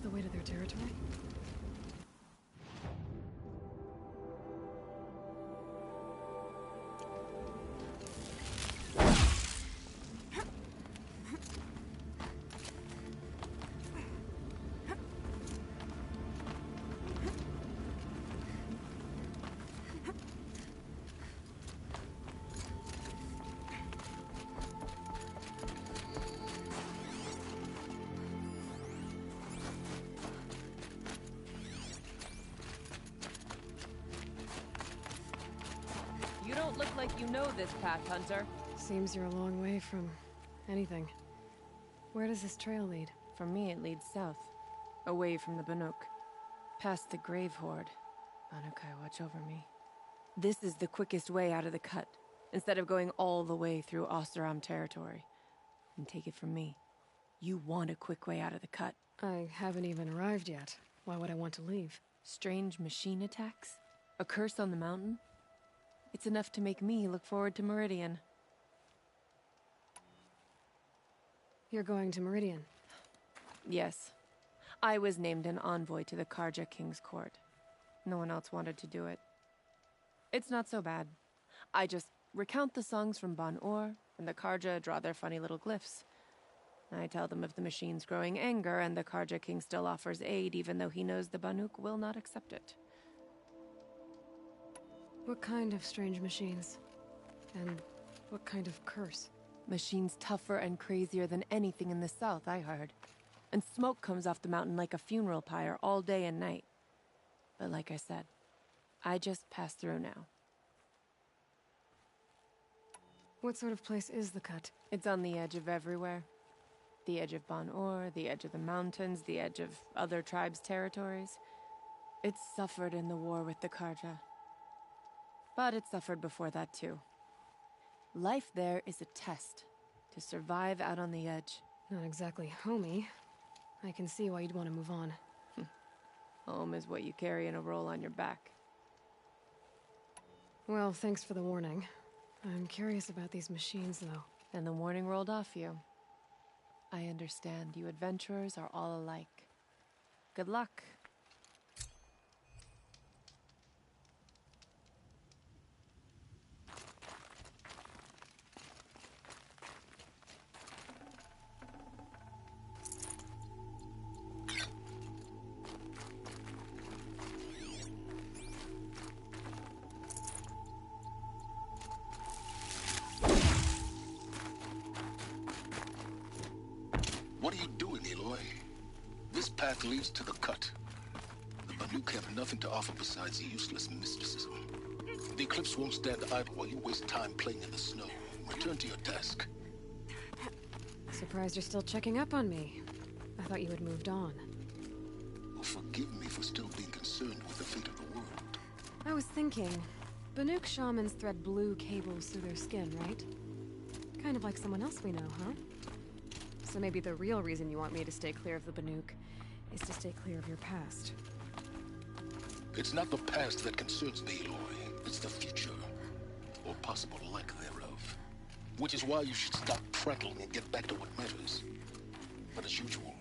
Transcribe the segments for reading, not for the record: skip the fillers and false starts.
the way to their territory? You don't look like you know this path, Hunter. Seems you're a long way from anything. Where does this trail lead? For me, it leads south, away from the Banuk, past the Grave Horde. Banukai, watch over me. This is the quickest way out of the cut, instead of going all the way through Oseram territory. And take it from me, you want a quick way out of the cut. I haven't even arrived yet. Why would I want to leave? Strange machine attacks? A curse on the mountain? It's enough to make me look forward to Meridian. You're going to Meridian? Yes. I was named an envoy to the Karja King's court. No one else wanted to do it. It's not so bad. I just recount the songs from Ban-Ur, and the Karja draw their funny little glyphs. I tell them of the machine's growing anger, and the Karja King still offers aid, even though he knows the Banuk will not accept it. What kind of strange machines? And what kind of curse? Machines tougher and crazier than anything in the south, I heard. And smoke comes off the mountain like a funeral pyre all day and night. But like I said, I just pass through now. What sort of place is the cut? It's on the edge of everywhere. The edge of Ban-Ur, the edge of the mountains, the edge of other tribes' territories. It suffered in the war with the Karja. But it suffered before that too. Life there is a test to survive out on the edge. Not exactly homey. I can see why you'd want to move on. Home is what you carry in a roll on your back. Well, thanks for the warning. I'm curious about these machines, though. And the warning rolled off you. I understand you adventurers are all alike. Good luck. What are you doing, Aloy? This path leads to the cut. The Banuk have nothing to offer besides useless mysticism. The Eclipse won't stand idle while you waste time playing in the snow. Return to your task. Surprised you're still checking up on me. I thought you had moved on. Oh, forgive me for still being concerned with the fate of the world. I was thinking, Banuk shamans thread blue cables through their skin, right? Kind of like someone else we know, huh? So maybe the real reason you want me to stay clear of the Banuk is to stay clear of your past. It's not the past that concerns me, Aloy. It's the future. Or possible lack thereof. Which is why you should stop prattling and get back to what matters. But as usual,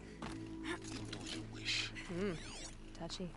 you'll do as you wish. Touchy.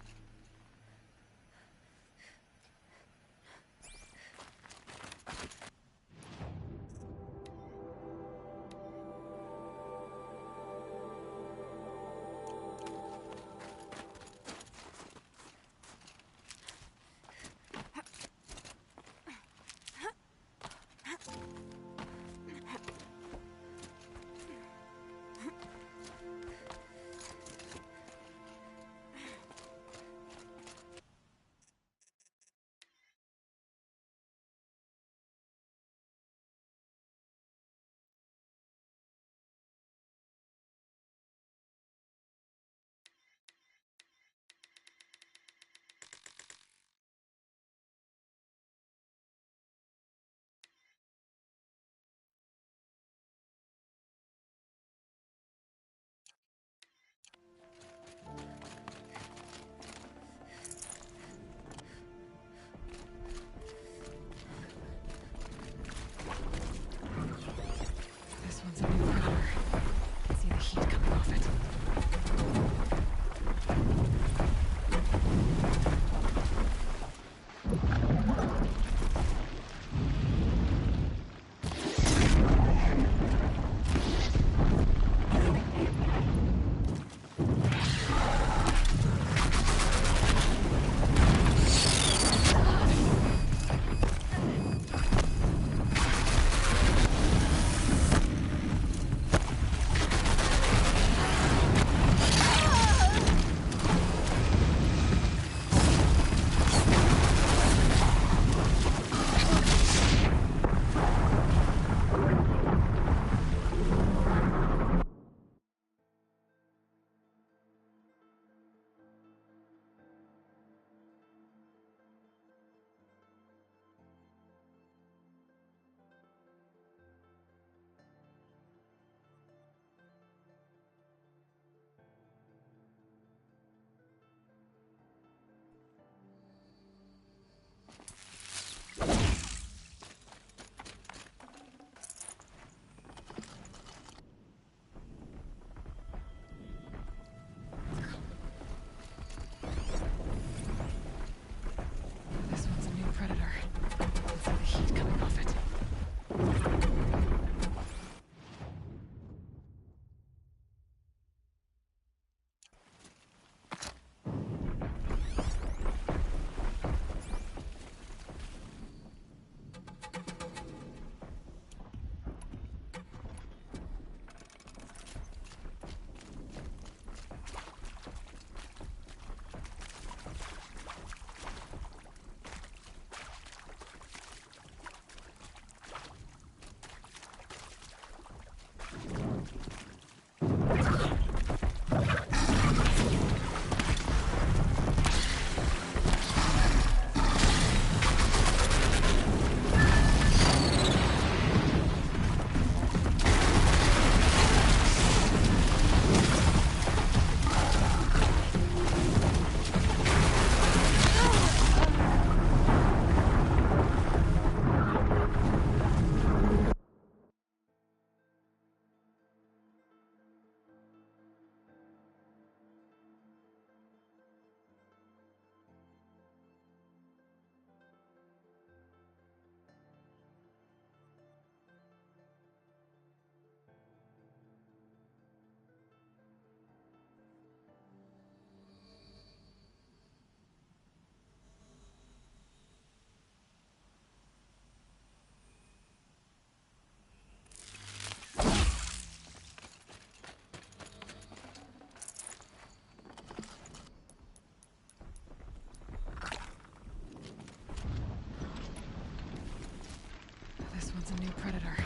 one's a new predator.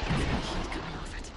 There's the heat coming off it.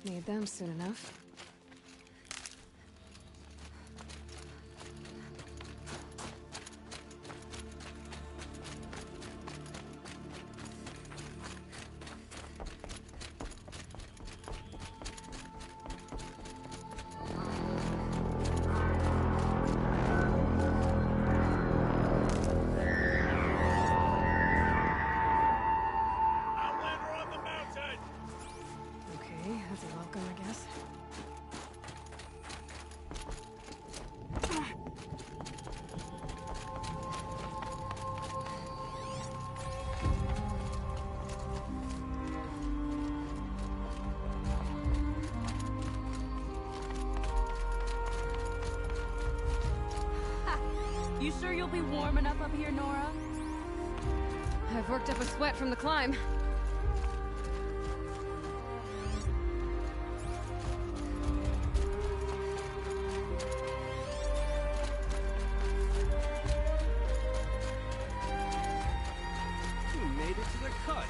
Need them soon enough. That's a welcome, I guess. You sure you'll be warm enough up here, Nora? I've worked up a sweat from the climb.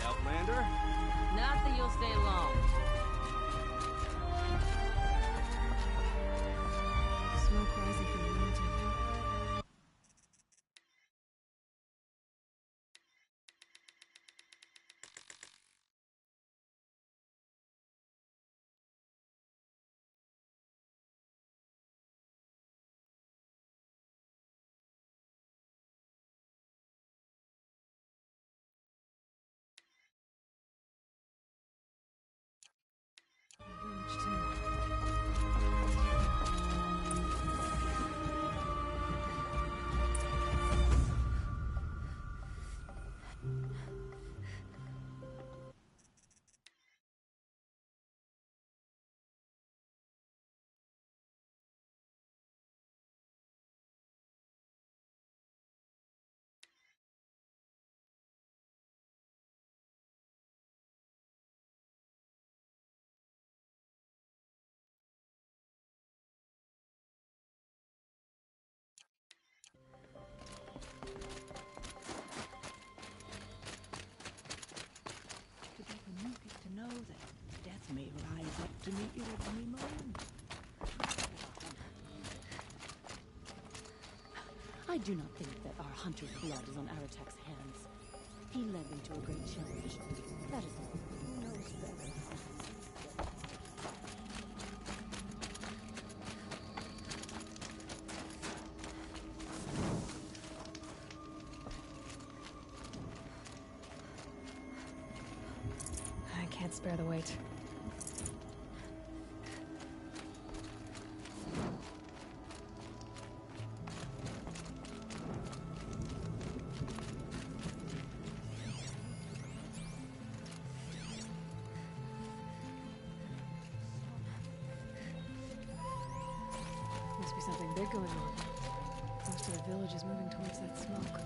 Outlander? Not that you'll stay long. Smoke rising from the mountain. To be the new is to know that death may rise up to meet you at any moment. I do not think that our hunter's blood is on Aratek's hands. He led them to a great challenge. That is all. Who knows better? I can't spare the weight. Must be something big going on. Most of the village is moving towards that smoke.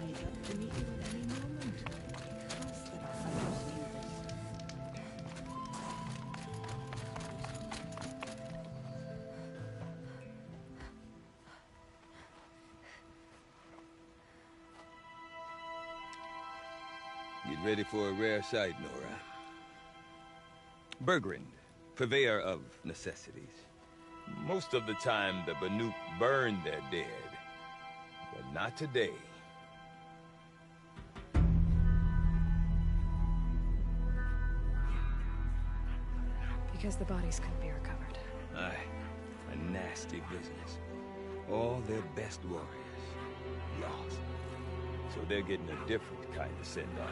Rise up to meet you at any moment. Trust that our hunters knew this. Get ready for a rare sight, Nora. Bergrand, purveyor of necessities. Most of the time, the Banuk burn their dead. But not today. Because the bodies couldn't be recovered. Aye, a nasty business. All their best warriors lost. So they're getting a different kind of send-off.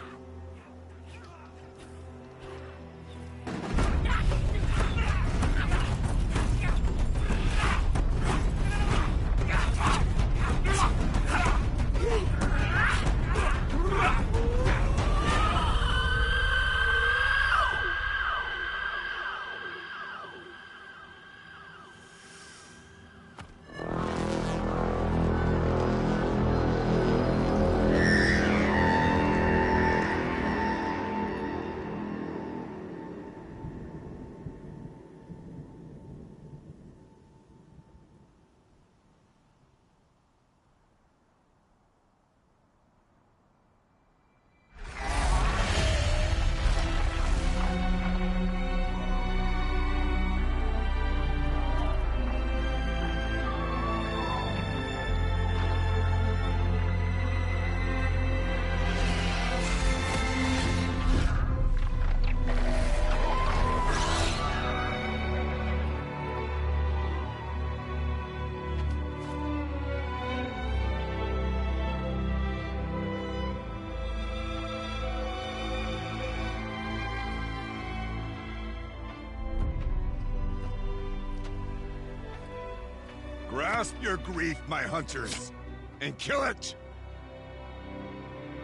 Grasp your grief, my hunters, and kill it!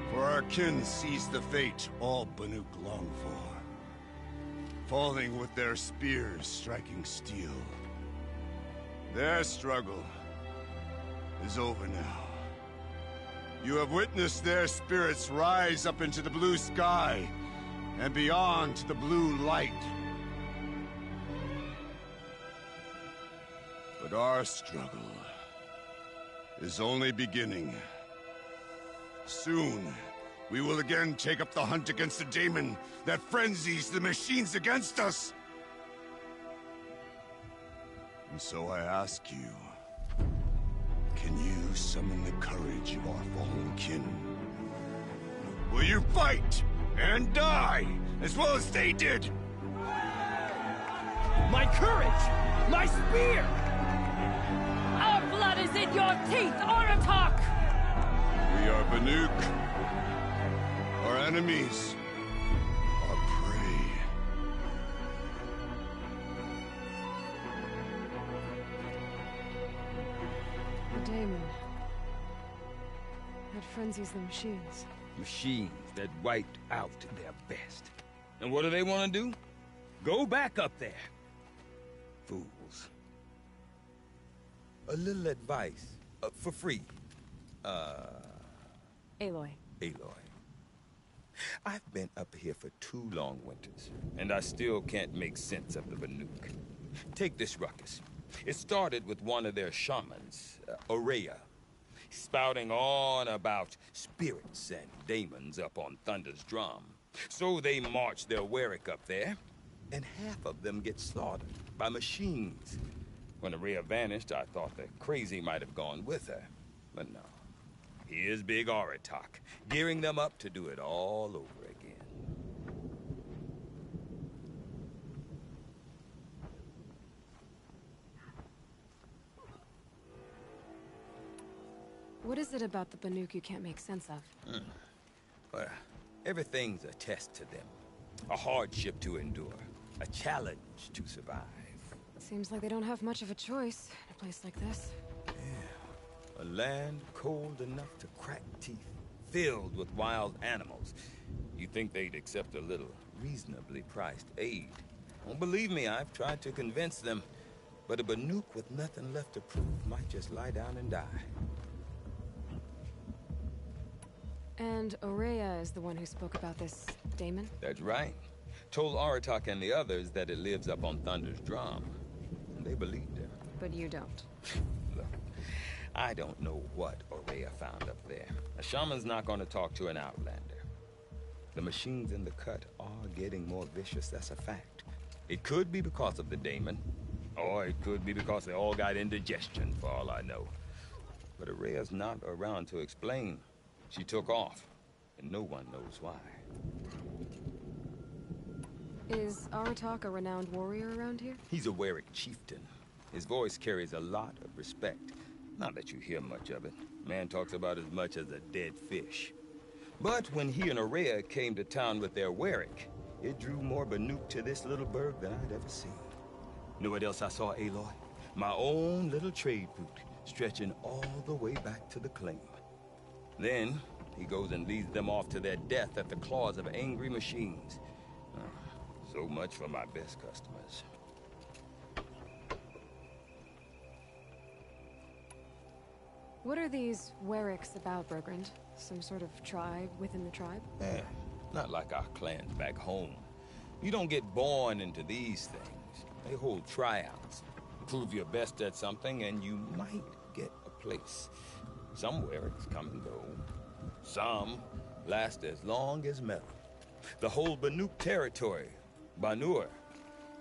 For our kin sees the fate all Banuk long for. Falling with their spears striking steel. Their struggle is over now. You have witnessed their spirits rise up into the blue sky, and beyond to the blue light. But our struggle is only beginning. Soon, we will again take up the hunt against the daemon that frenzies the machines against us. And so I ask you, can you summon the courage of our fallen kin? Will you fight and die as well as they did? My courage! My spear! Our blood is in your teeth, Aratak! We are Banuk. Our enemies are prey. The daemon. That frenzies the machines. Machines that wiped out their best. And what do they want to do? Go back up there. Fools. A little advice, for free. Aloy. Aloy. I've been up here for 2 long winters, and I still can't make sense of the Banuk. Take this ruckus. It started with one of their shamans, Ourea, spouting on about spirits and daemons up on Thunder's drum. So they march their Werik up there, and half of them get slaughtered by machines. When Ourea vanished, I thought the crazy might have gone with her, but no. Here's Big Aratak, gearing them up to do it all over again. What is it about the Banuk you can't make sense of? Well, everything's a test to them. A hardship to endure. A challenge to survive. Seems like they don't have much of a choice in a place like this. A land cold enough to crack teeth, filled with wild animals. You'd think they'd accept a little reasonably priced aid. Well, believe me, I've tried to convince them. But a Banuk with nothing left to prove might just lie down and die. And Ourea is the one who spoke about this daemon? That's right. Told Aratak and the others that it lives up on Thunder's drum. And they believed her. But you don't. Look, I don't know what Ourea found up there. A shaman's not going to talk to an outlander. The machines in the cut are getting more vicious, that's a fact. It could be because of the daemon, or it could be because they all got indigestion, for all I know. But Ourea's not around to explain. She took off, and no one knows why. Is Aratak a renowned warrior around here? He's a Werik chieftain. His voice carries a lot of respect. Not that you hear much of it. Man talks about as much as a dead fish. But when he and Ourea came to town with their Werik, it drew more Banuk to this little burg than I'd ever seen. Know what else I saw, Aloy? My own little trade route, stretching all the way back to the claim. Then, he goes and leads them off to their death at the claws of angry machines. So much for my best customers. What are these Weriks about, Bergrand? Some sort of tribe within the tribe? Not like our clans back home. You don't get born into these things. They hold tryouts. Prove your best at something and you might get a place. Some Weriks come and go. Some last as long as metal. The whole Banuk territory, Banur,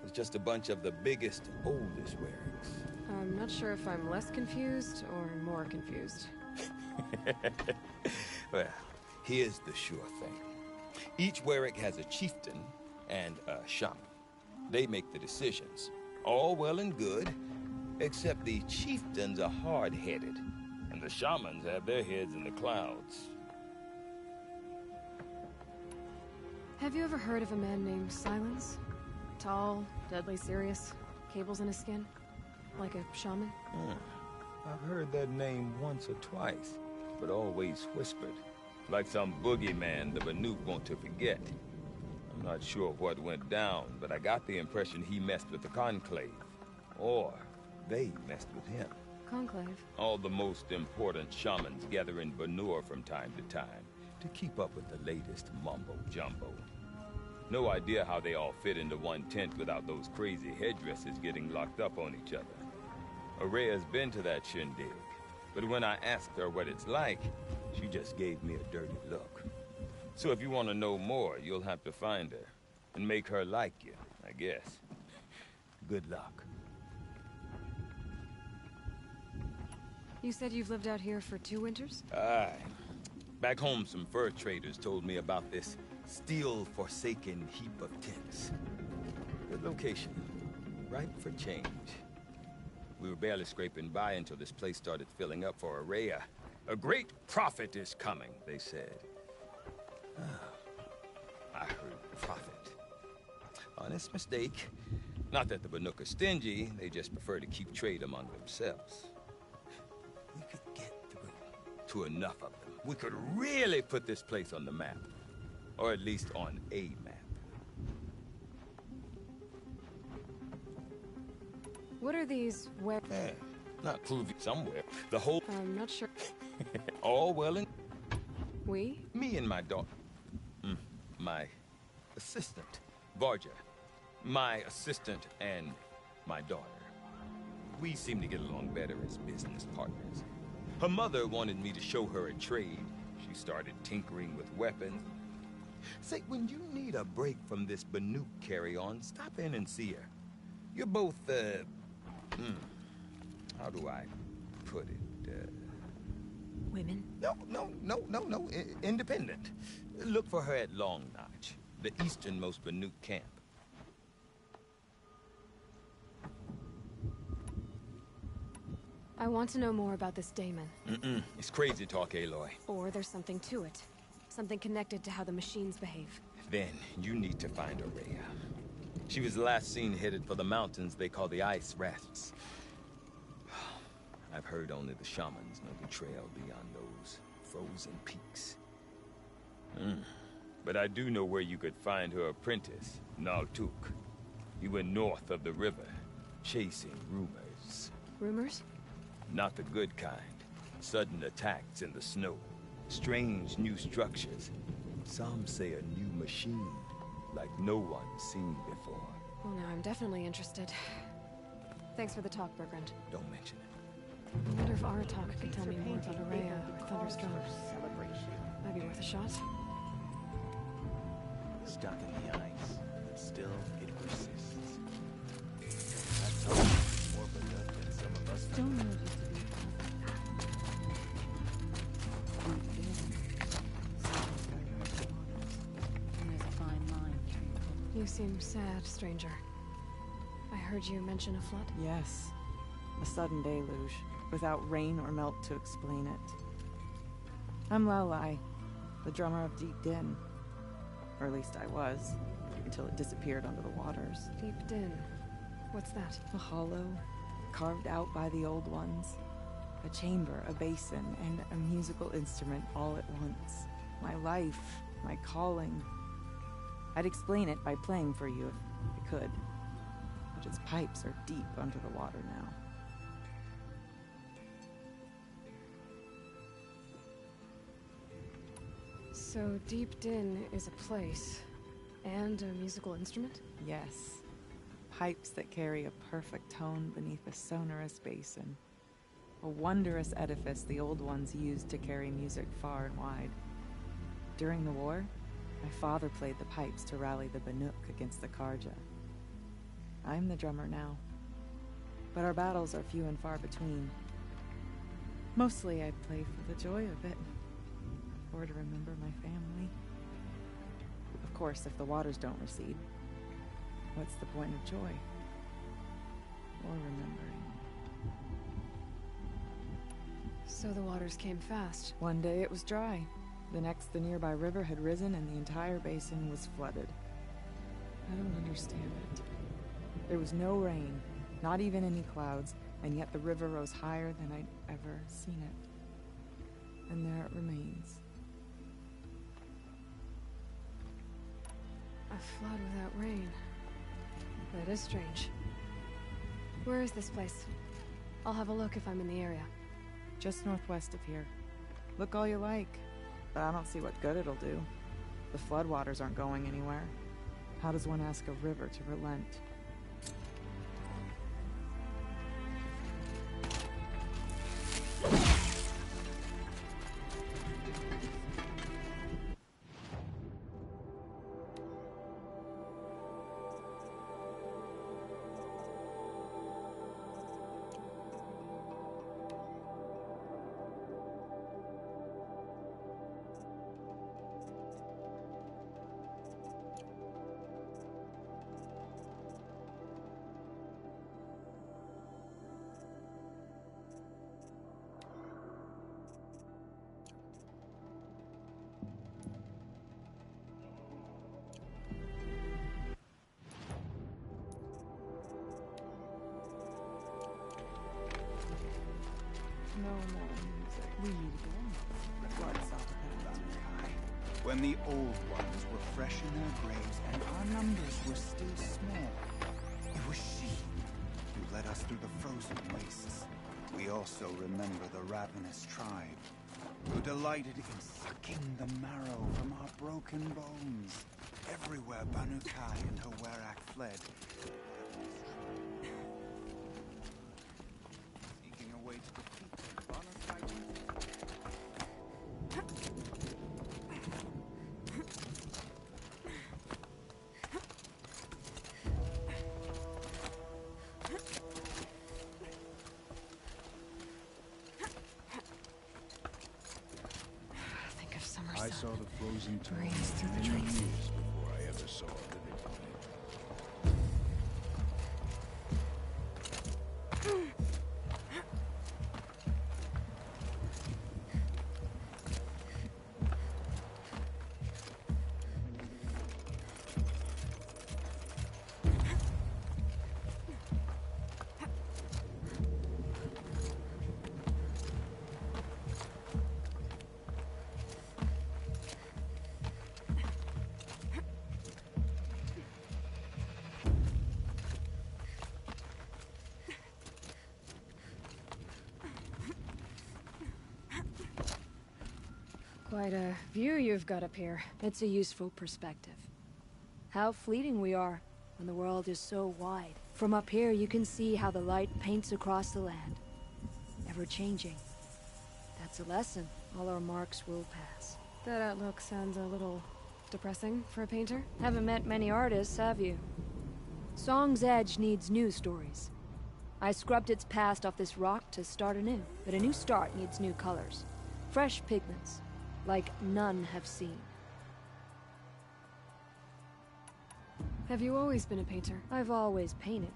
is just a bunch of the biggest, oldest Weriks. I'm not sure if I'm less confused or more confused. Well, here's the sure thing. Each Werik has a chieftain and a shaman. They make the decisions. All well and good, except the chieftains are hard-headed, and the shamans have their heads in the clouds. Have you ever heard of a man named Silence? Tall, deadly serious, cables in his skin? Like a shaman? I've heard that name once or twice, but always whispered. Like some boogeyman the Banuk want to forget. I'm not sure what went down, but I got the impression he messed with the Conclave. Or they messed with him. Conclave? All the most important shamans gather in Banur from time to time to keep up with the latest mumbo-jumbo. No idea how they all fit into one tent without those crazy headdresses getting locked up on each other. Araya's been to that shindig, but when I asked her what it's like, she just gave me a dirty look. So if you want to know more, you'll have to find her and make her like you, I guess. Good luck. You said you've lived out here for 2 winters? Aye. Back home, some fur traders told me about this steel-forsaken heap of tents. Good location. Ripe for change. We were barely scraping by until this place started filling up for Araya. A great prophet is coming, they said. I heard prophet. Honest mistake. Not that the Banuk are stingy, they just prefer to keep trade among themselves. We could get through to enough of them. We could really put this place on the map. Or at least on a map. What are these where? Not proving somewhere. The whole... I'm not sure. All well and... We? Me and my daughter. My assistant, Varja. My assistant and my daughter. We seem to get along better as business partners. Her mother wanted me to show her a trade. She started tinkering with weapons. Say, when you need a break from this Banuk carry-on, stop in and see her. You're both, how do I put it? Women? No. Independent. Look for her at Long Notch, the easternmost Banuk camp. I want to know more about this daemon. It's crazy talk, Aloy. Or there's something to it. Something connected to how the machines behave. Then you need to find Araya. She was last seen headed for the mountains they call the Ice Rafts. I've heard only the shamans know the trail beyond those frozen peaks. But I do know where you could find her apprentice, Naltuk. He went north of the river, chasing rumors. Rumors? Not the good kind. Sudden attacks in the snow. Strange new structures. Some say a new machine, like no one's seen before. Well, now I'm definitely interested. Thanks for the talk, Bergrand. Don't mention it. I wonder if Aratak could tell me more about Araya or Thunderstone. Might be worth a shot. Stuck in the ice, but still it persists. That's how much more Banuk than some of us. Stone Road used to be and there's a fine line between both. You seem sad, stranger. I heard you mention a flood. Yes. A sudden deluge, without rain or melt to explain it. I'm Lalai, the drummer of Deep Din. Or at least I was, until it disappeared under the waters. Deep Din. What's that? A hollow, carved out by the old ones. A chamber, a basin, and a musical instrument all at once. My life, my calling. I'd explain it by playing for you if I could. But its pipes are deep under the water now. So Deep Din is a place, and a musical instrument? Yes. Pipes that carry a perfect tone beneath a sonorous basin. A wondrous edifice the old ones used to carry music far and wide. During the war, my father played the pipes to rally the Banuk against the Karja. I'm the drummer now, but our battles are few and far between. Mostly I play for the joy of it, or to remember my family. Of course, if the waters don't recede, what's the point of joy? Or remembering? So the waters came fast. One day it was dry. The next, the nearby river had risen and the entire basin was flooded. I don't understand it. There was no rain, not even any clouds, and yet the river rose higher than I'd ever seen it. And there it remains. A flood without rain. That is strange. Where is this place? I'll have a look if I'm in the area. Just northwest of here. Look all you like, but I don't see what good it'll do. The floodwaters aren't going anywhere. How does one ask a river to relent? No more music. We need to go on. What's up with Bankai? When the old ones were fresh in their graves and our numbers were still small, it was she who led us through the frozen wastes. We also remember the ravenous tribe, who delighted in sucking the marrow from our broken bones. Everywhere Bankai and her Werak fled, seeking a way to defeat them. Think of summer I sun. saw the frozen tomb Breeze through the many trees. years before I ever saw a living one. Quite a view you've got up here. It's a useful perspective. How fleeting we are when the world is so wide. From up here, you can see how the light paints across the land. Ever changing. That's a lesson. All our marks will pass. That outlook sounds a little depressing for a painter. Haven't met many artists, have you? Song's Edge needs new stories. I scrubbed its past off this rock to start anew. But a new start needs new colors. Fresh pigments. Like none have seen. Have you always been a painter? I've always painted.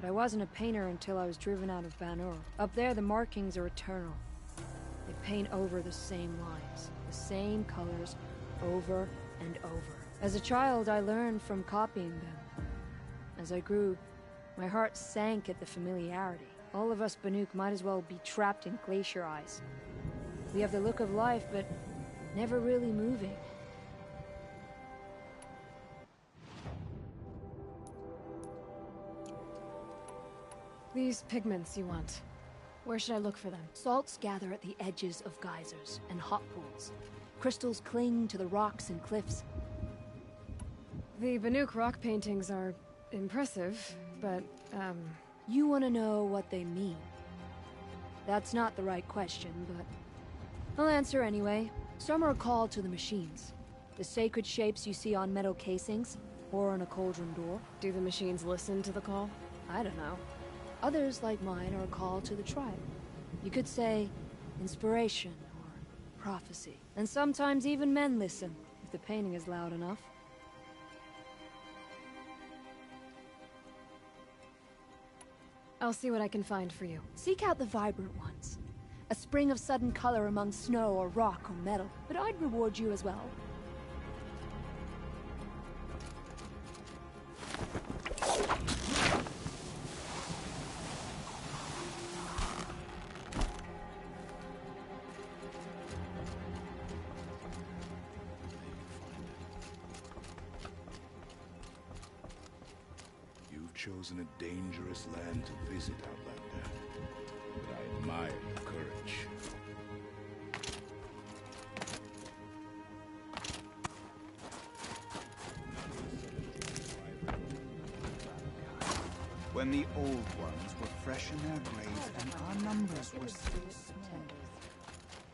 But I wasn't a painter until I was driven out of Ban-Ur. Up there, the markings are eternal. They paint over the same lines, the same colors, over and over. As a child, I learned from copying them. As I grew, my heart sank at the familiarity. All of us Banuk might as well be trapped in glacier ice. We have the look of life, but never really moving. These pigments you want. Where should I look for them? Salts gather at the edges of geysers and hot pools. Crystals cling to the rocks and cliffs. The Banuk rock paintings are impressive, but, You want to know what they mean. That's not the right question, but I'll answer anyway. Some are called to the machines. The sacred shapes you see on metal casings, or on a cauldron door. Do the machines listen to the call? I don't know. Others, like mine, are called to the tribe. You could say inspiration or prophecy. And sometimes even men listen, if the painting is loud enough. I'll see what I can find for you. Seek out the vibrant ones. A spring of sudden color among snow or rock or metal. But I'd reward you as well. chosen a dangerous land to visit, Outlander. But I admire your courage. When the old ones were fresh in their graves and our numbers were still small.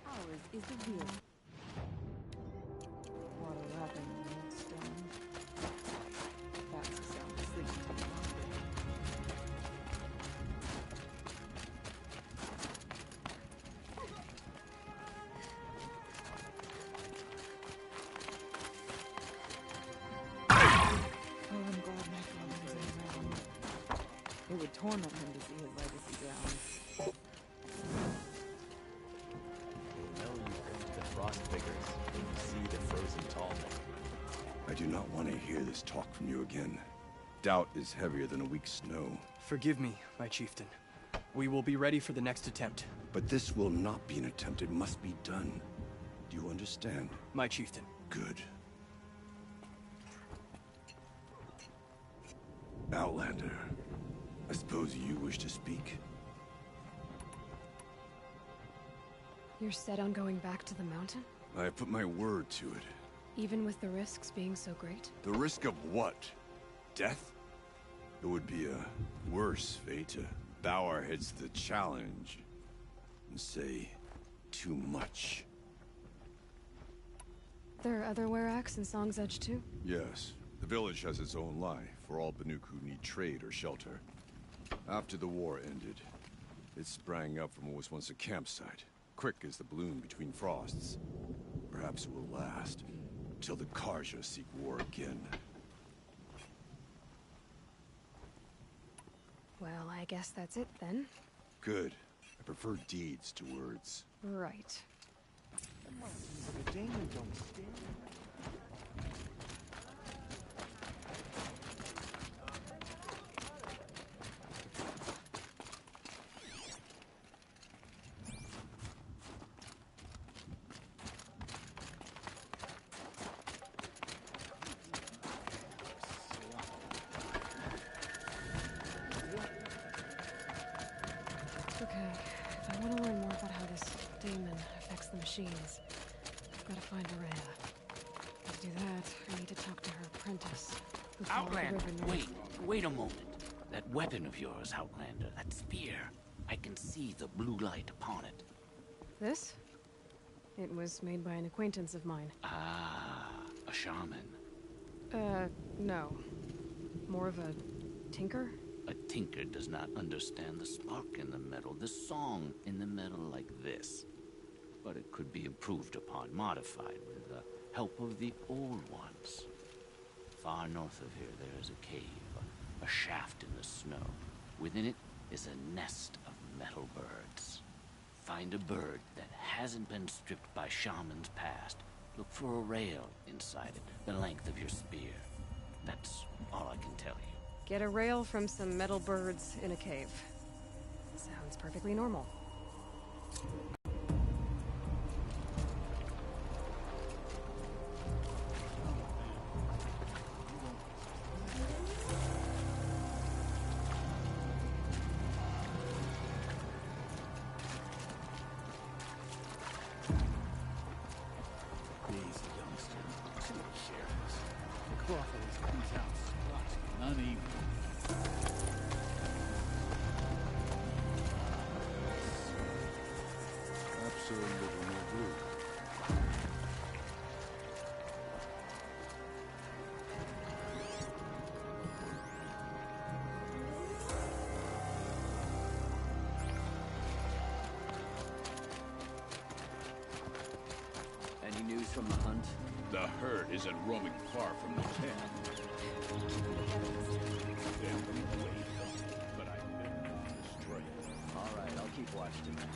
Ours is the real. Water lapping the millstone. That's the sound of sleep. Oh, I'm glad my father was around. It would torment him to see his legacy drown. You'll know you've come to the Frost Figures when you see the frozen tallneck. I do not want to hear this talk from you again. Doubt is heavier than a week's snow. Forgive me, my chieftain. We will be ready for the next attempt. But this will not be an attempt. It must be done. Do you understand? My chieftain. Good. Outlander, I suppose you wish to speak? You're set on going back to the mountain? I have put my word to it. Even with the risks being so great? The risk of what? Death? It would be a worse fate to bow our heads to the challenge and say too much. There are other Weraks in Song's Edge too? Yes. The village has its own life for all Banuk who need trade or shelter. After the war ended, it sprang up from what was once a campsite, quick as the bloom between frosts. Perhaps it will last till the Karja seek war again. Well, I guess that's it then. Good. I prefer deeds to words. Right. The Daemon don't stand. Okay, if I want to learn more about how this daemon affects the machines, I've got to find Araya. To do that, I need to talk to her apprentice. who followed the Outlander, river north. wait a moment. That weapon of yours, Outlander, that spear. I can see the blue light upon it. This? It was made by an acquaintance of mine. Ah, a shaman. No. More of a tinker? A tinker does not understand the spark in the metal, the song in the metal like this. But it could be improved upon, modified with the help of the old ones. Far north of here there is a cave, a shaft in the snow. Within it is a nest of metal birds. Find a bird that hasn't been stripped by shamans past. Look for a rail inside it, the length of your spear. That's all I can tell you. Get a rail from some metal birds in a cave. Sounds perfectly normal. These youngsters, two sheriffs. The Crawfords comes out squatty and uneven. Perhaps a little more blue. Any news from the hunt? The herd isn't roaming far from the tent. They're away, but I've been on this trail. All right, I'll keep watch tonight.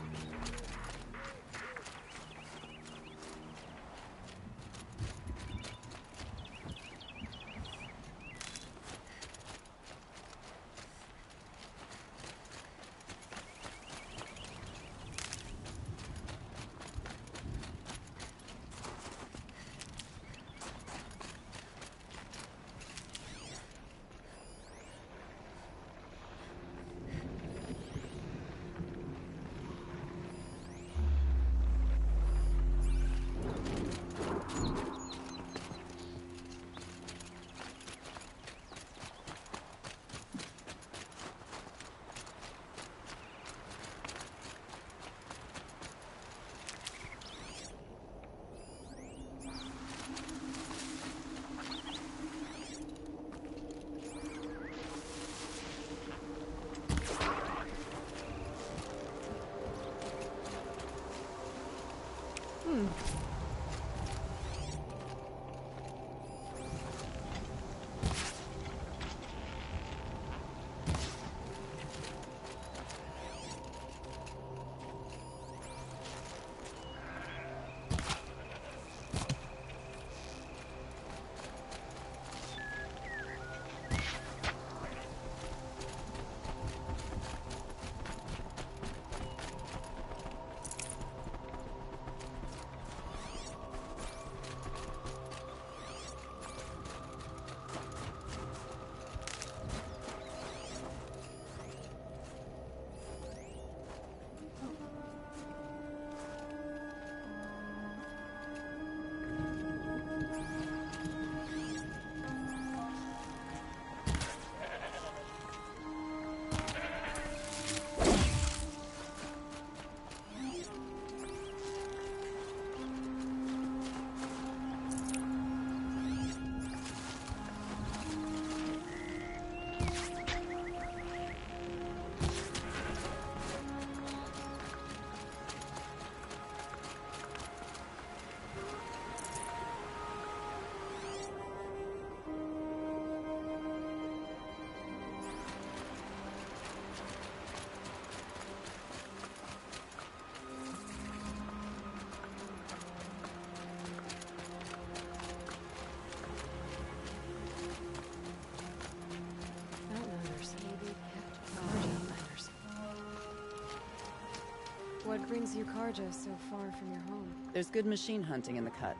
What brings you Karja so far from your home? There's good machine hunting in the cut.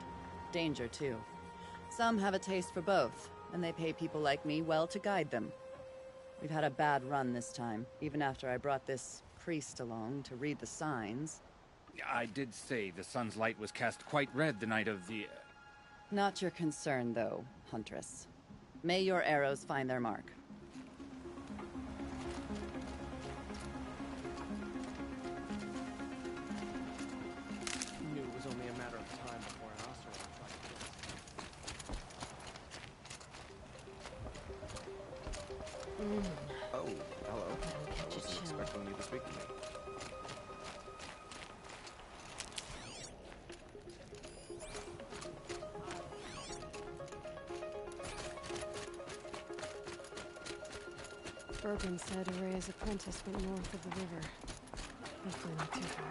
Danger, too. Some have a taste for both, and they pay people like me well to guide them. We've had a bad run this time, even after I brought this priest along to read the signs. I did say the sun's light was cast quite red the night of the... Not your concern, though, Huntress. May your arrows find their mark. Knew it was only a matter of time before an Oseram tried to get us. Oh, hello. I wasn't expecting you to speak to me. Bergen said Araya's apprentice went north of the river. Hopefully not too far.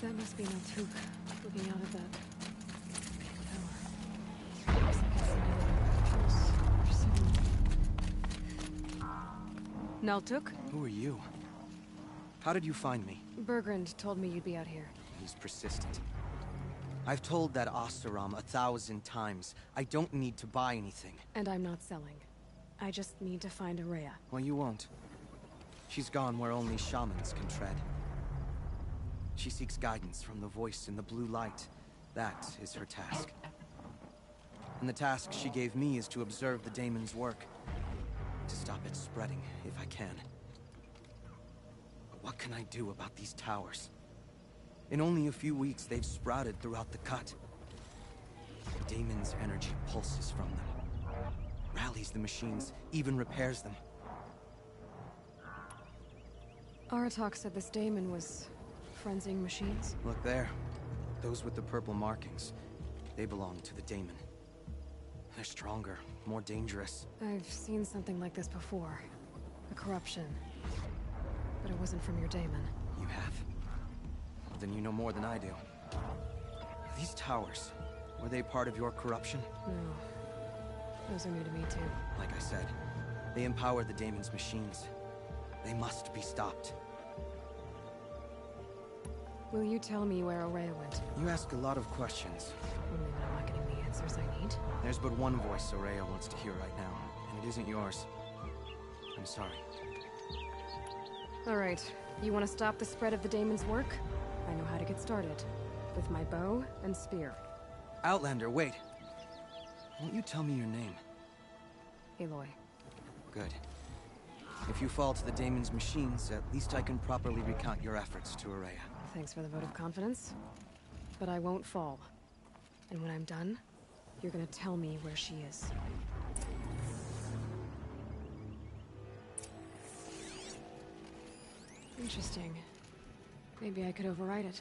That must be Naltuk, looking out of that tower. Looks like it's another house or Naltuk? Who are you? How did you find me? Bergrand told me you'd be out here. He's persistent. I've told that Oseram 1,000 times. I don't need to buy anything. And I'm not selling. I just need to find Araya. Well, you won't. She's gone where only shamans can tread. She seeks guidance from the voice in the blue light. That is her task. And the task she gave me is to observe the daemon's work. To stop it spreading, if I can. But what can I do about these towers? In only a few weeks, they've sprouted throughout the cut. The daemon's energy pulses from them. Rallies the machines, even repairs them. Aratak said this daemon was frenzying machines. Look there. Those with the purple markings. They belong to the daemon. They're stronger, more dangerous. I've seen something like this before. A corruption. But it wasn't from your daemon. You have? Then you know more than I do. These towers, were they part of your corruption? No. Those are new to me, too. Like I said, they empower the daemon's machines. They must be stopped. Will you tell me where Araya went? You ask a lot of questions. Only when I'm not getting the answers I need. There's but one voice Araya wants to hear right now, and it isn't yours. I'm sorry. Alright, you want to stop the spread of the daemon's work? I know how to get started. With my bow and spear. Outlander, wait. Won't you tell me your name? Aloy. Good. If you fall to the daemon's machines, at least I can properly recount your efforts to Araya. Thanks for the vote of confidence. But I won't fall. And when I'm done, you're gonna tell me where she is. Interesting. Maybe I could override it.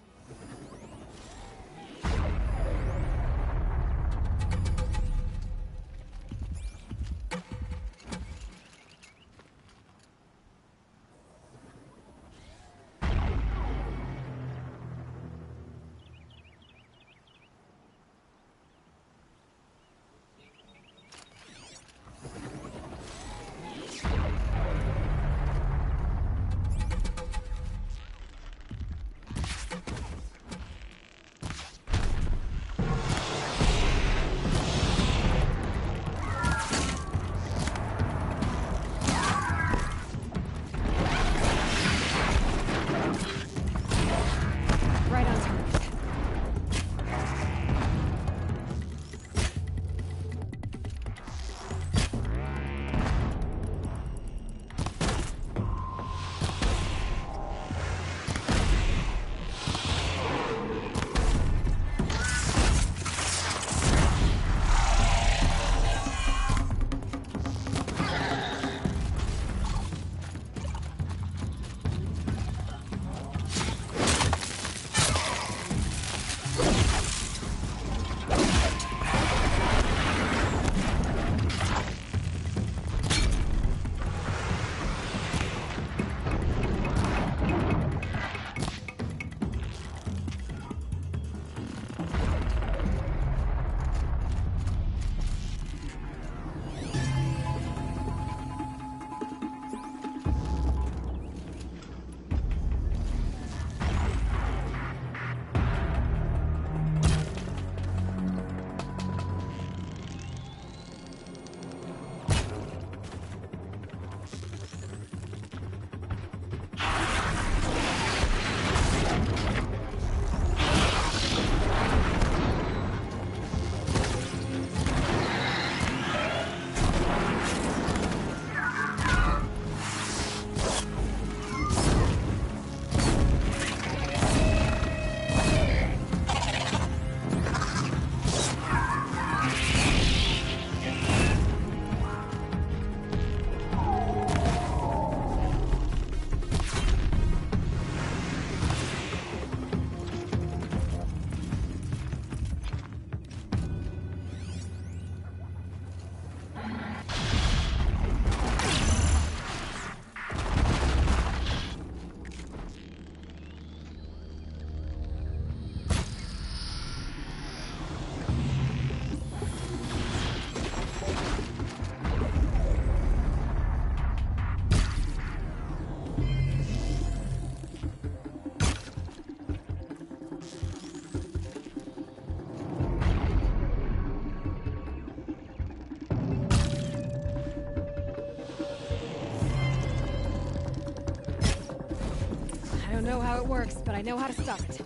don't know how it works, but I know how to stop it.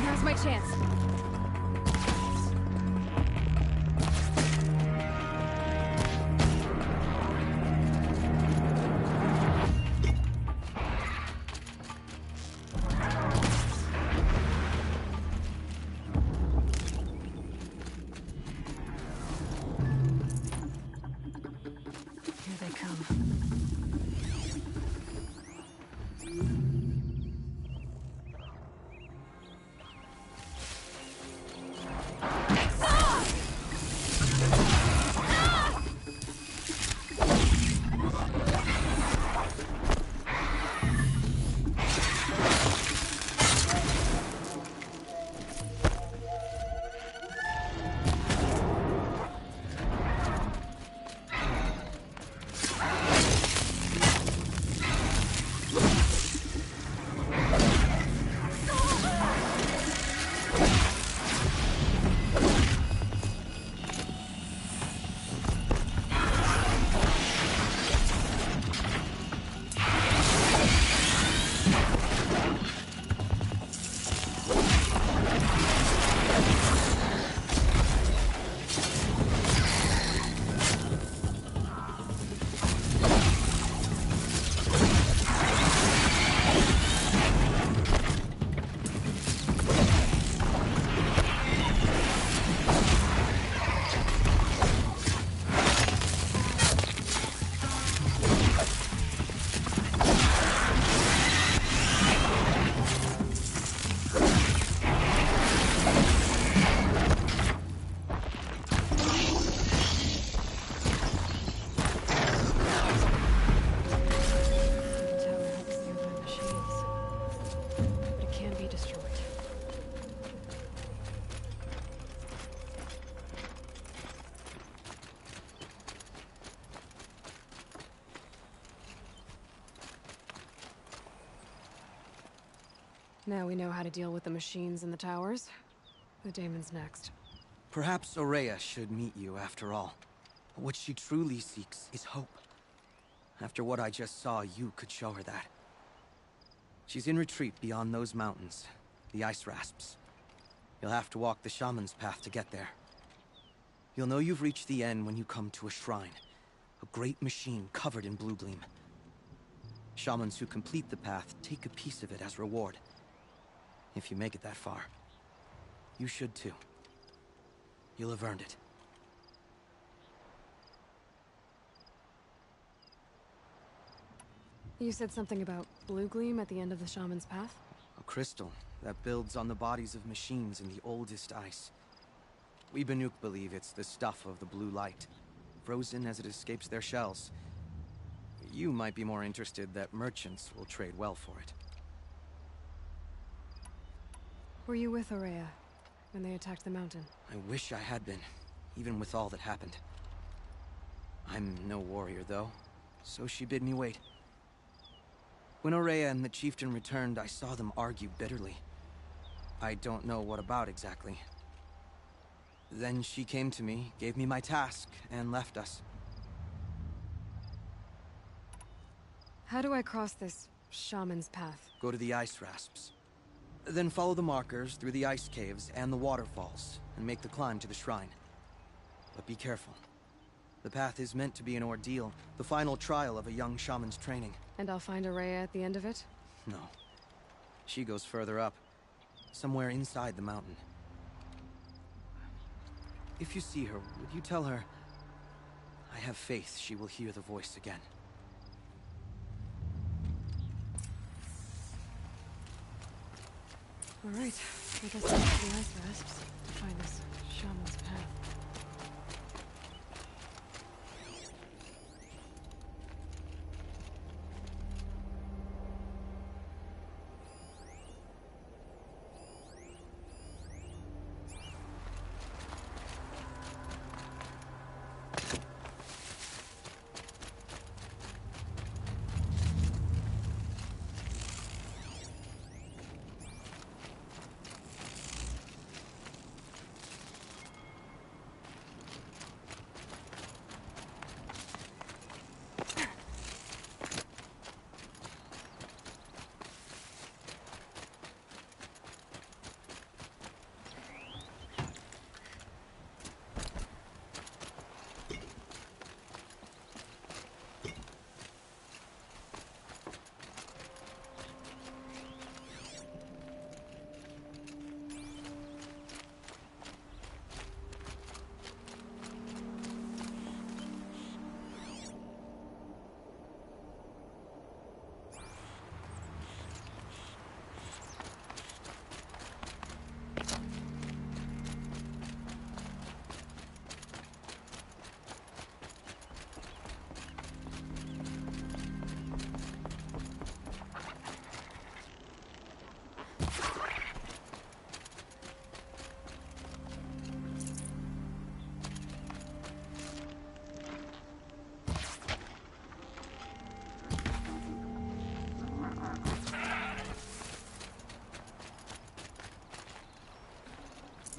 Now's my chance. Here they come. Now we know how to deal with the machines in the towers. The Daemon's next. Perhaps Ourea should meet you after all. What she truly seeks is hope. After what I just saw, you could show her that. She's in retreat beyond those mountains, the Ice Rasps. You'll have to walk the Shaman's path to get there. You'll know you've reached the end when you come to a shrine. A great machine covered in blue gleam. Shamans who complete the path take a piece of it as reward. If you make it that far, you should too. You'll have earned it. You said something about blue gleam at the end of the Shaman's path? A crystal that builds on the bodies of machines in the oldest ice. We Banuk believe it's the stuff of the blue light, frozen as it escapes their shells. You might be more interested that merchants will trade well for it. Were you with Ourea when they attacked the mountain? I wish I had been, even with all that happened. I'm no warrior, though, so she bid me wait. When Ourea and the chieftain returned, I saw them argue bitterly. I don't know what about exactly. Then she came to me, gave me my task, and left us. How do I cross this Shaman's path? Go to the Ice Rasps. Then follow the markers through the ice caves and the waterfalls, and make the climb to the shrine. But be careful. The path is meant to be an ordeal, the final trial of a young shaman's training. And I'll find Ourea at the end of it? No. She goes further up, somewhere inside the mountain. If you see her, would you tell her... I have faith she will hear the voice again. Alright, I guess I'll use the ice rasps to find this shaman's path.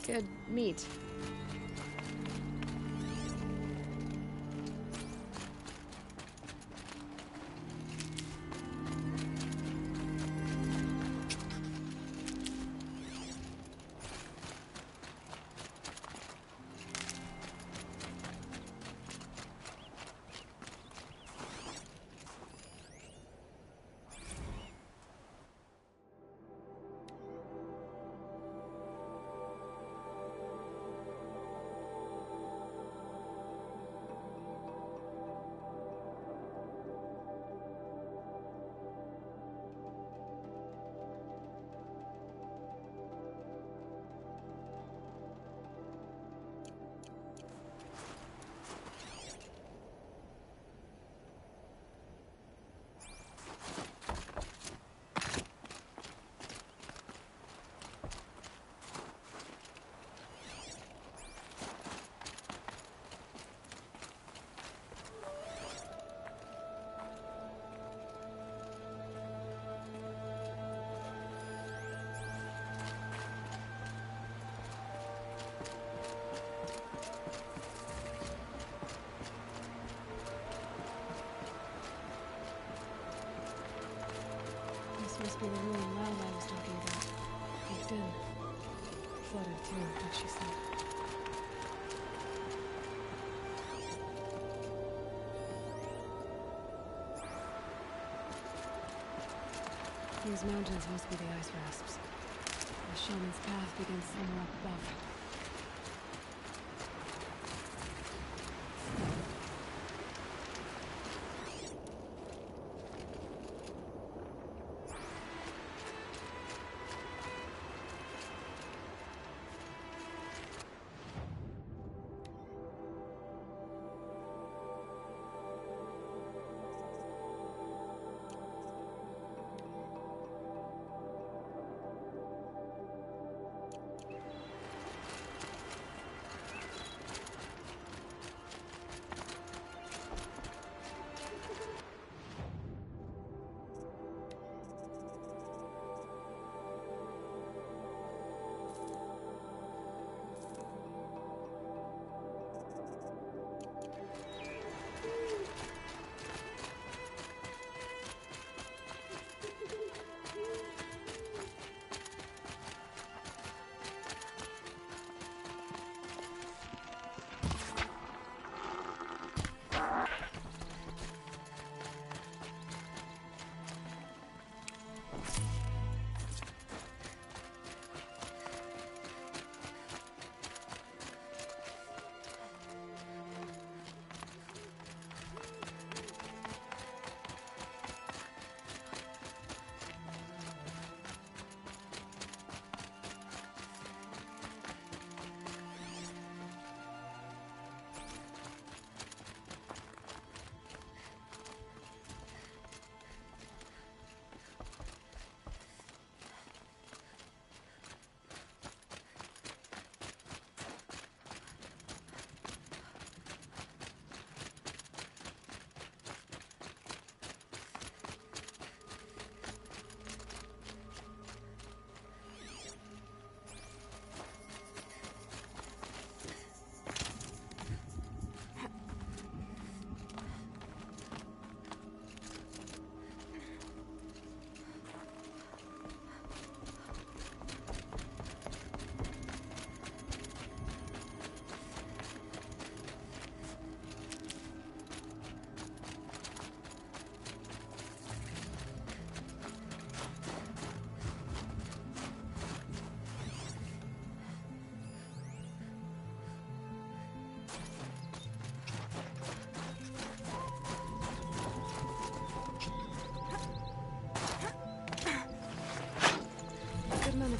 Good meat. Must be the ruined well I was talking about. Caved in. Flooded too, like she said. These mountains must be the ice rasps. The shaman's path begins somewhere up above.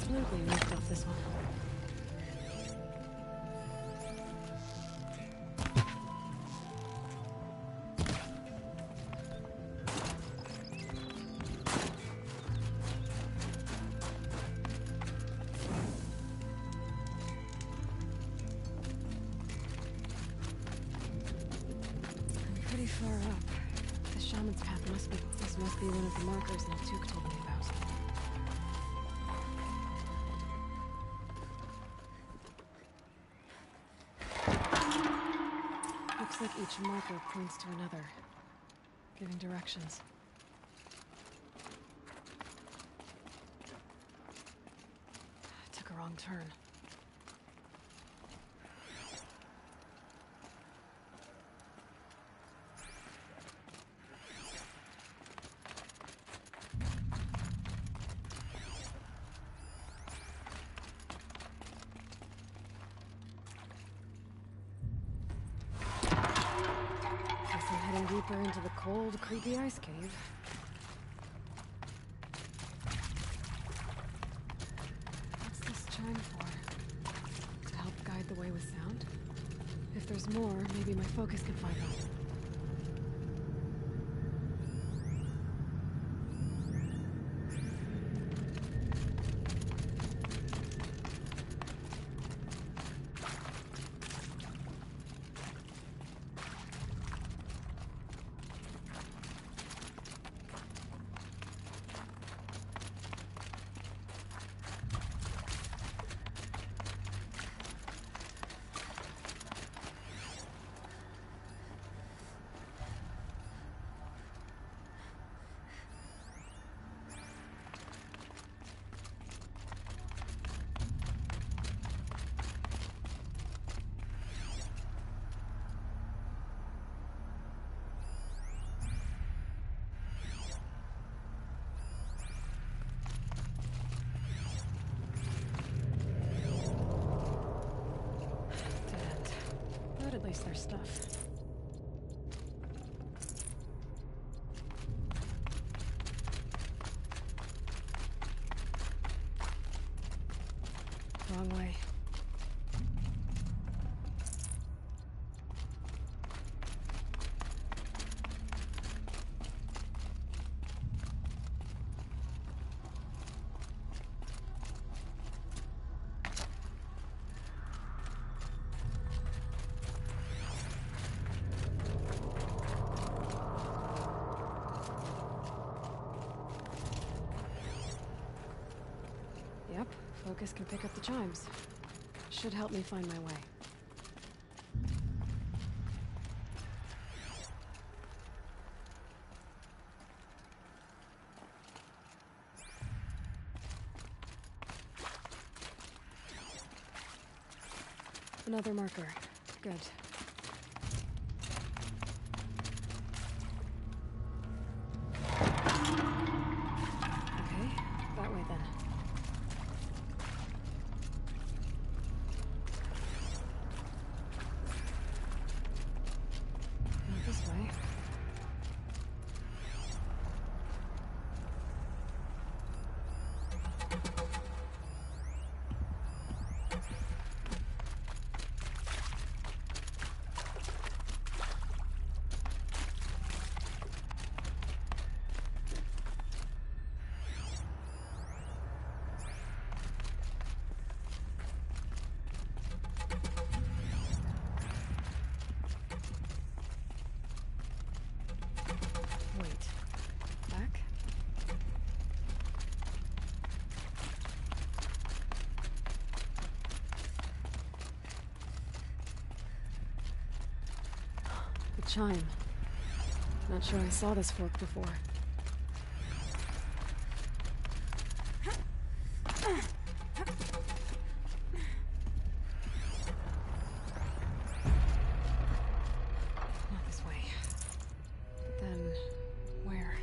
Absolutely marked off this one. I'm pretty far up. The shaman's path this must be one of the markers Naltuk told me about. Looks like each marker points to another, giving directions. I took a wrong turn. Guess I'm heading deeper into the cold, creepy ice cave. What's this chime for? To help guide the way with sound? If there's more, maybe my focus can find them. But at least there's stuff. Wrong way. Yep, focus can pick up the chimes. Should help me find my way. Another marker. Good. Okay, that way then. Not this way. Wait. Back? The chime. Not sure I saw this fork before. Not this way. But then, where?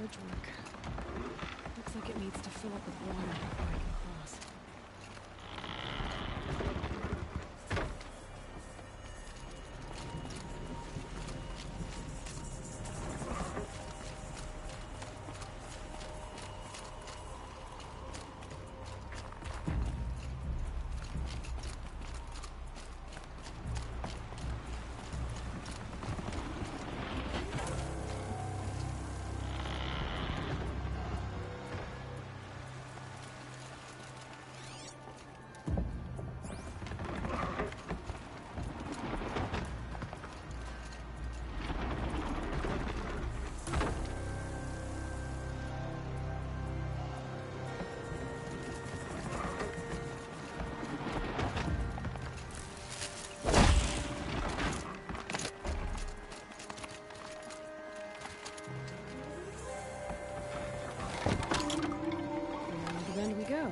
bridge work. Looks like it needs to fill up with water before I can cross. Go. Now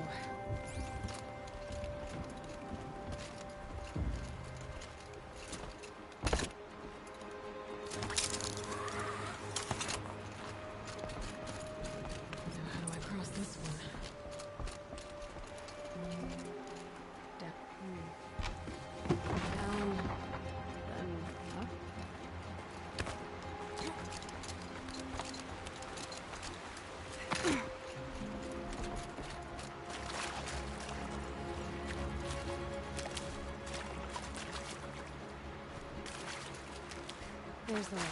how do I cross this one? Down, then up. There's the way.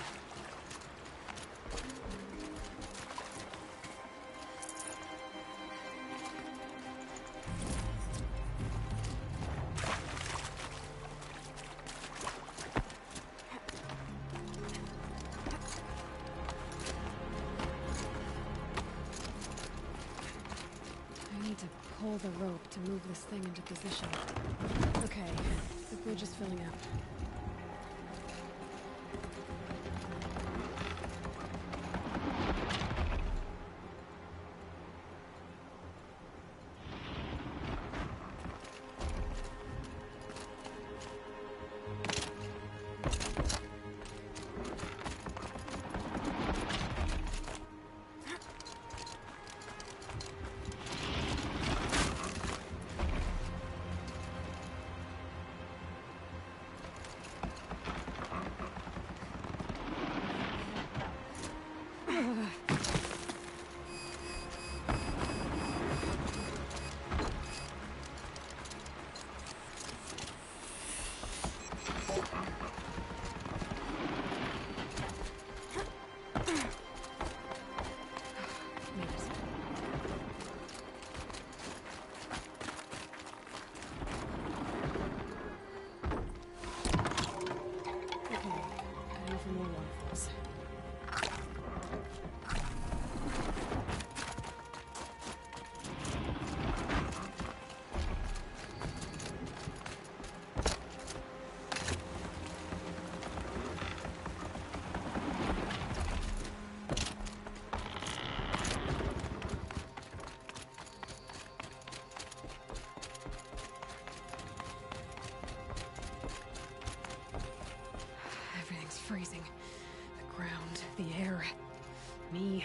I need to pull the rope to move this thing into position. Okay, the bridge is filling up. Freezing. The ground, the air, me.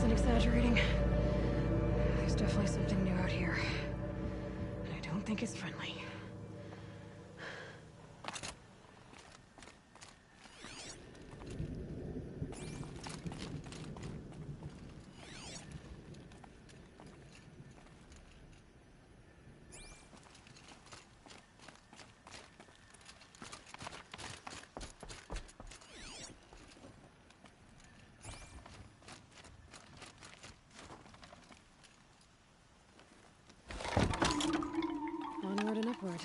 Exaggerating. There's definitely something new out here. And I don't think it's friendly. Onward and upward.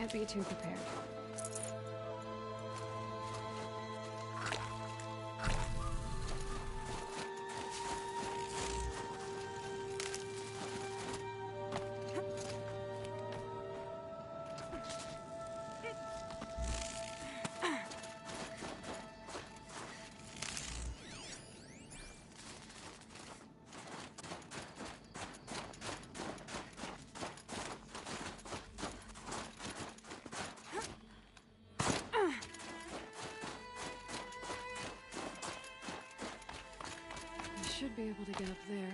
Can't be too prepared. Should be able to get up there.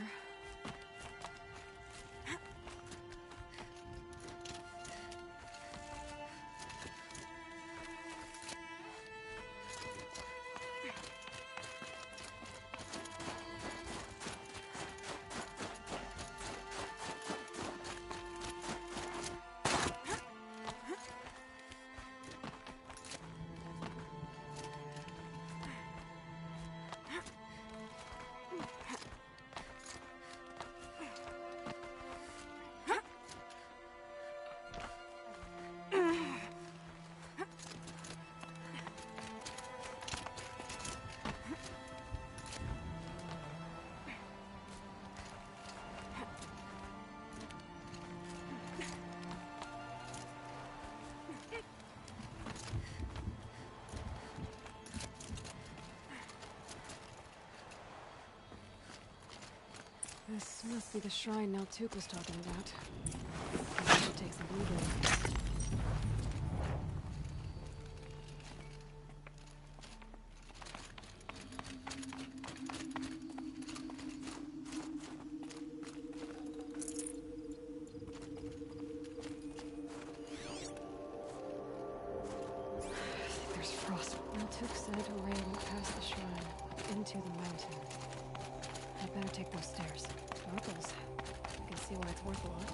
This must be the shrine Naltuk was talking about. I should take some blueberries. I think there's frost. Naltuk said Ray went past the shrine into the mountain. I'd better take those stairs. Sparkles. I can see why it's worth a lot.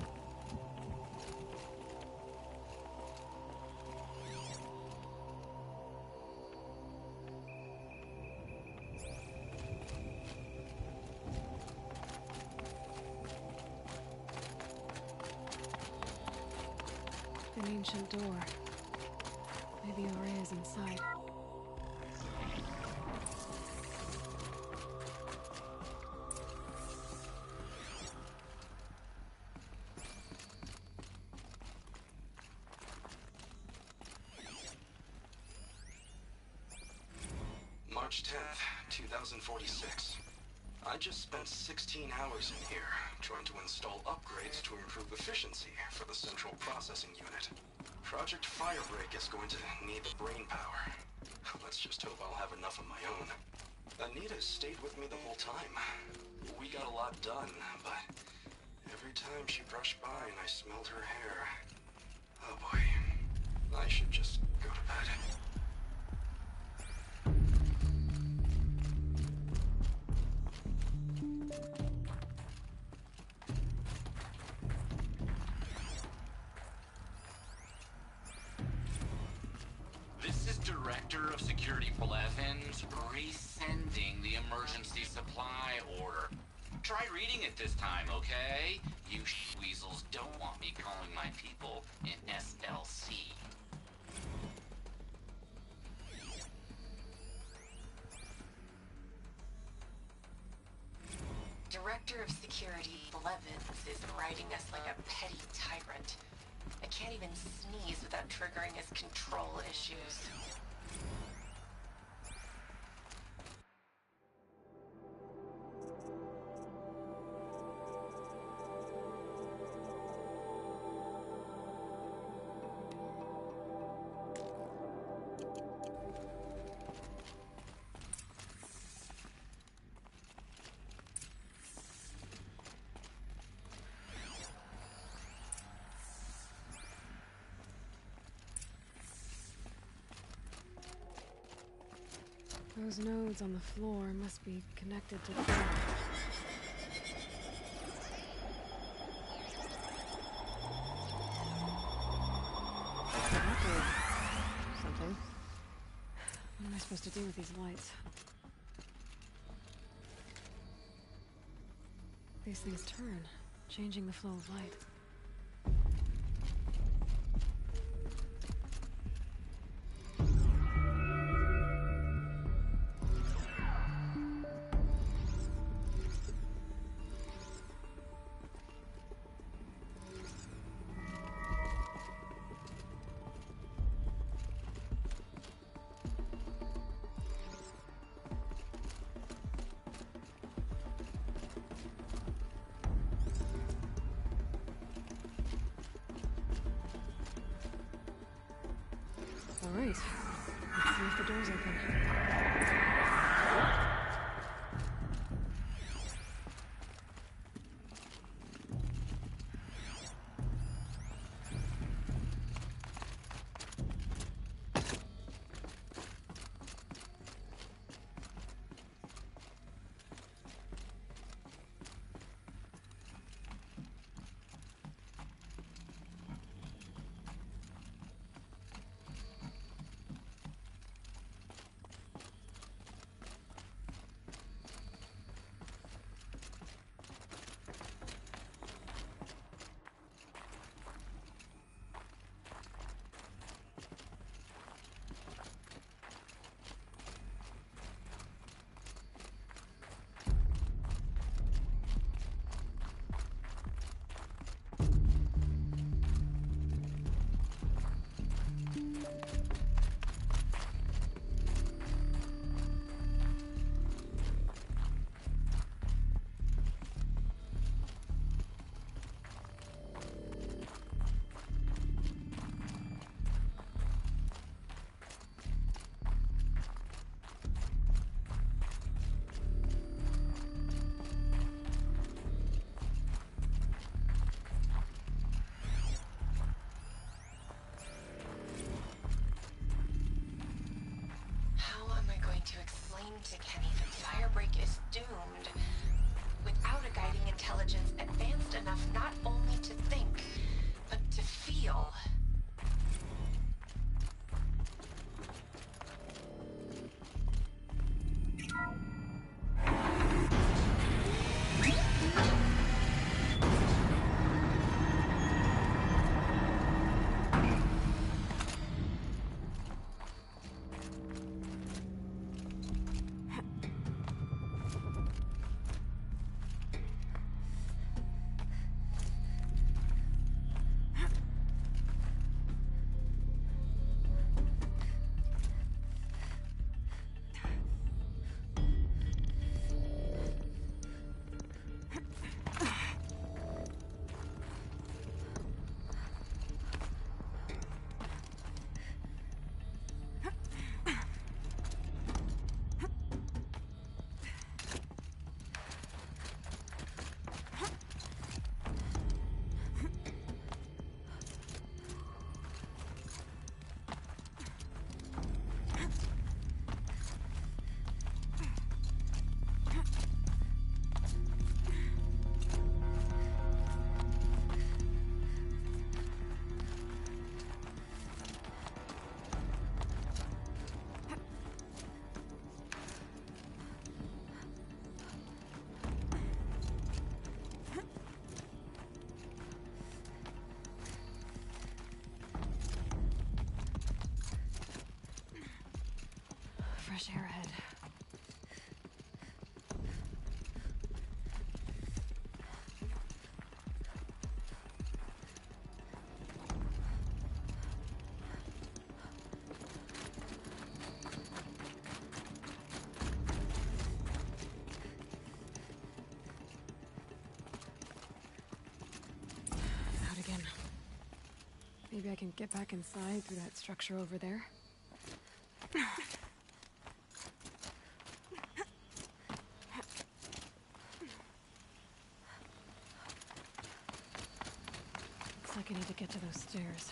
An ancient door. Maybe Ore is inside. March 10th, 2046. I just spent 16 hours in here, trying to install upgrades to improve efficiency for the central processing unit. Project Firebreak is going to need the brain power. Let's just hope I'll have enough of my own. Anita stayed with me the whole time. We got a lot done, but every time she brushed by and I smelled her hair... Oh boy, I should just go to bed. This is Director of Security Blevins resending the emergency supply order. Try reading it this time, okay? You weasels don't want me calling my people in SLC. Director of Security Blevins is writing us like a petty tyrant. I can't even sneeze without triggering his control issues. Those nodes on the floor must be connected to the door. Something. What am I supposed to do with these lights? These things turn, changing the flow of light. All right. Let's see if the door's open. To Kenny that Firebreak is doomed without a guiding intelligence advanced enough not only to think, but to feel. Fresh air ahead. Out again. Maybe I can get back inside through that structure over there. Looks like I need to get to those stairs.